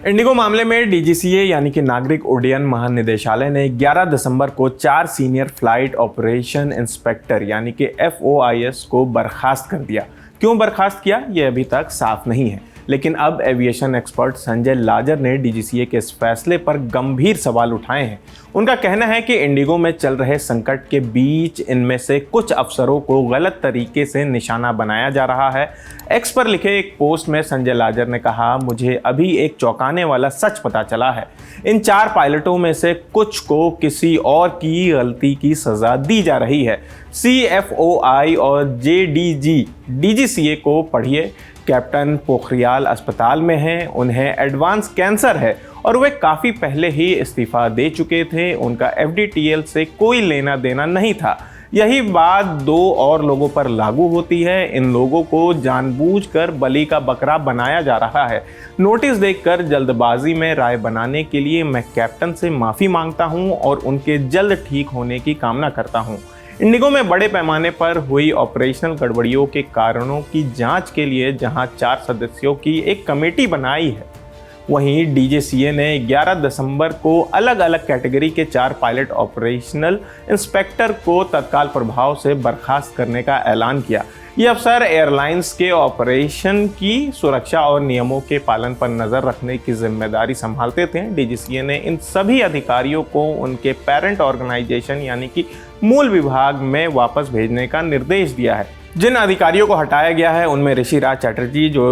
Indigo मामले में DGCA यानी कि नागरिक उड्डयन महानिदेशालय ने 11 दिसंबर को 4 सीनियर फ्लाइट ऑपरेशन इंस्पेक्टर यानी कि FOIS को बर्खास्त कर दिया। क्यों बर्खास्त किया ये अभी तक साफ नहीं है, लेकिन अब एविएशन एक्सपर्ट संजय लाजर ने डीजीसीए के इस फैसले पर गंभीर सवाल उठाए हैं। उनका कहना है कि इंडिगो में चल रहे संकट के बीच इनमें से कुछ अफसरों को गलत तरीके से निशाना बनाया जा रहा है। एक्स पर लिखे एक पोस्ट में संजय लाजर ने कहा, मुझे अभी एक चौंकाने वाला सच पता चला है। इन 4 पायलटों में से कुछ को किसी और की गलती की सजा दी जा रही है। CFOI और JDG डीजीसीए को पढ़िए। कैप्टन पोखरियाल अस्पताल में हैं, उन्हें एडवांस कैंसर है और वे काफ़ी पहले ही इस्तीफा दे चुके थे। उनका FDTL से कोई लेना देना नहीं था। यही बात 2 और लोगों पर लागू होती है। इन लोगों को जानबूझकर बलि का बकरा बनाया जा रहा है। नोटिस देखकर जल्दबाजी में राय बनाने के लिए मैं कैप्टन से माफ़ी मांगता हूं और उनके जल्द ठीक होने की कामना करता हूं। इंडिगो में बड़े पैमाने पर हुई ऑपरेशनल गड़बड़ियों के कारणों की जांच के लिए जहां 4 सदस्यों की एक कमेटी बनाई है, वहीं डीजीसीए ने 11 दिसंबर को अलग अलग कैटेगरी के 4 पायलट ऑपरेशनल इंस्पेक्टर को तत्काल प्रभाव से बर्खास्त करने का ऐलान किया। ये अफसर एयरलाइंस के ऑपरेशन की सुरक्षा और नियमों के पालन पर नज़र रखने की जिम्मेदारी संभालते थे। डीजीसीए ने इन सभी अधिकारियों को उनके पेरेंट ऑर्गेनाइजेशन यानी कि मूल विभाग में वापस भेजने का निर्देश दिया है। जिन अधिकारियों को हटाया गया है उनमें ऋषिराज चटर्जी जो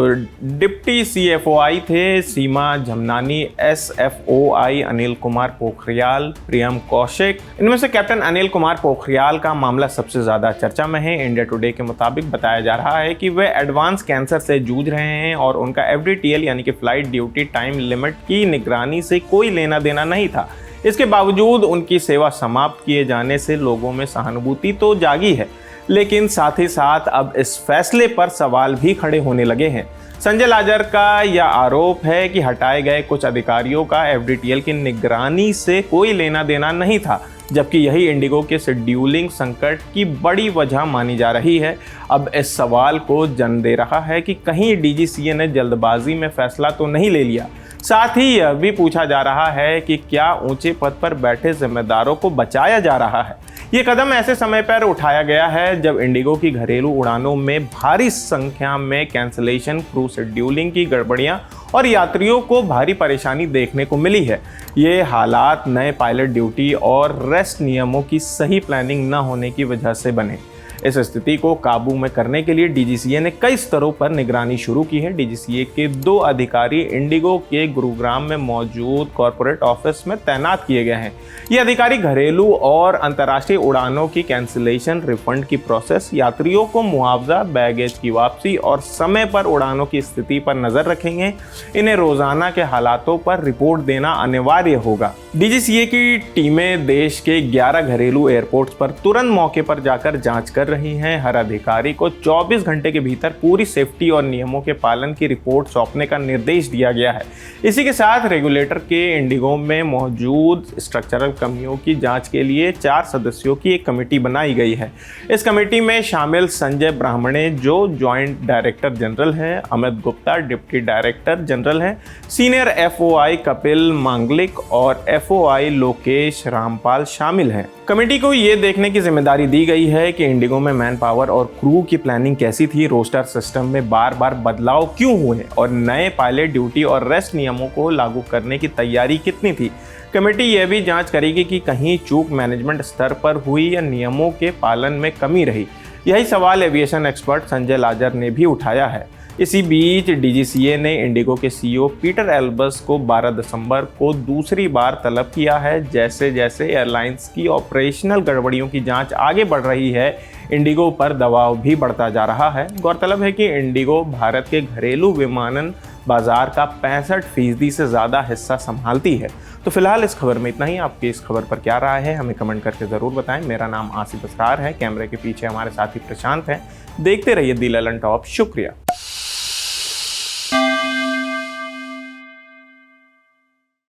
डिप्टी CFOI थे, सीमा झमनानी SFOI, अनिल कुमार पोखरियाल, प्रियम कौशिक। इनमें से कैप्टन अनिल कुमार पोखरियाल का मामला सबसे ज़्यादा चर्चा में है। इंडिया टुडे के मुताबिक बताया जा रहा है कि वे एडवांस कैंसर से जूझ रहे हैं और उनका FDTL यानी कि फ्लाइट ड्यूटी टाइम लिमिट की निगरानी से कोई लेना देना नहीं था। इसके बावजूद उनकी सेवा समाप्त किए जाने से लोगों में सहानुभूति तो जागी है, लेकिन साथ ही साथ अब इस फैसले पर सवाल भी खड़े होने लगे हैं। संजय लाजर का यह आरोप है कि हटाए गए कुछ अधिकारियों का FDTL की निगरानी से कोई लेना देना नहीं था, जबकि यही इंडिगो के शेड्यूलिंग संकट की बड़ी वजह मानी जा रही है। अब इस सवाल को जन्म दे रहा है कि कहीं डीजीसीए ने जल्दबाजी में फैसला तो नहीं ले लिया। साथ ही यह भी पूछा जा रहा है कि क्या ऊंचे पद पर बैठे जिम्मेदारों को बचाया जा रहा है। ये कदम ऐसे समय पर उठाया गया है जब इंडिगो की घरेलू उड़ानों में भारी संख्या में कैंसलेशन, क्रू शेड्यूलिंग की गड़बड़ियां और यात्रियों को भारी परेशानी देखने को मिली है। ये हालात नए पायलट ड्यूटी और रेस्ट नियमों की सही प्लानिंग न होने की वजह से बने। इस स्थिति को काबू में करने के लिए डीजीसीए ने कई स्तरों पर निगरानी शुरू की है। डीजीसीए के 2 अधिकारी इंडिगो के गुरुग्राम में मौजूद कॉरपोरेट ऑफिस में तैनात किए गए हैं। ये अधिकारी घरेलू और अंतर्राष्ट्रीय उड़ानों की कैंसिलेशन, रिफंड की प्रोसेस, यात्रियों को मुआवजा, बैगेज की वापसी और समय पर उड़ानों की स्थिति पर नजर रखेंगे। इन्हें रोजाना के हालातों पर रिपोर्ट देना अनिवार्य होगा। डीजीसीए की टीमें देश के 11 घरेलू एयरपोर्ट्स पर तुरंत मौके पर जाकर जांच कर रही हैं। हर अधिकारी को 24 घंटे के भीतर पूरी सेफ्टी और नियमों के पालन की रिपोर्ट सौंपने का निर्देश दिया गया है। इसी के साथ रेगुलेटर के इंडिगो में मौजूद स्ट्रक्चरल कमियों की जांच के लिए 4 सदस्यों की एक कमेटी बनाई गई है। इस कमेटी में शामिल संजय ब्राह्मणे जो ज्वाइंट डायरेक्टर जनरल हैं, Amit Gupta deputy director general हैं, सीनियर FOI कपिल मांगलिक और FOI लोकेश रामपाल शामिल हैं। कमेटी को ये देखने की जिम्मेदारी दी गई है कि इंडिगो में मैन पावर और क्रू की प्लानिंग कैसी थी, रोस्टर सिस्टम में बार बार बदलाव क्यों हुए और नए पायलट ड्यूटी और रेस्ट नियमों को लागू करने की तैयारी कितनी थी। कमेटी यह भी जांच करेगी कि कहीं चूक मैनेजमेंट स्तर पर हुई या नियमों के पालन में कमी रही। यही सवाल एविएशन एक्सपर्ट संजय लाजर ने भी उठाया है। इसी बीच डीजीसीए ने इंडिगो के CEO पीटर एल्बस को 12 दिसंबर को दूसरी बार तलब किया है। जैसे जैसे एयरलाइंस की ऑपरेशनल गड़बड़ियों की जांच आगे बढ़ रही है, इंडिगो पर दबाव भी बढ़ता जा रहा है। गौरतलब है कि इंडिगो भारत के घरेलू विमानन बाजार का 65% से ज़्यादा हिस्सा संभालती है। तो फिलहाल इस खबर में इतना ही। आपकी इस खबर पर क्या राय है हमें कमेंट करके ज़रूर बताएं। मेरा नाम आसिफ असरार है, कैमरे के पीछे हमारे साथी प्रशांत हैं। देखते रहिए दी ललन टॉप। शुक्रिया।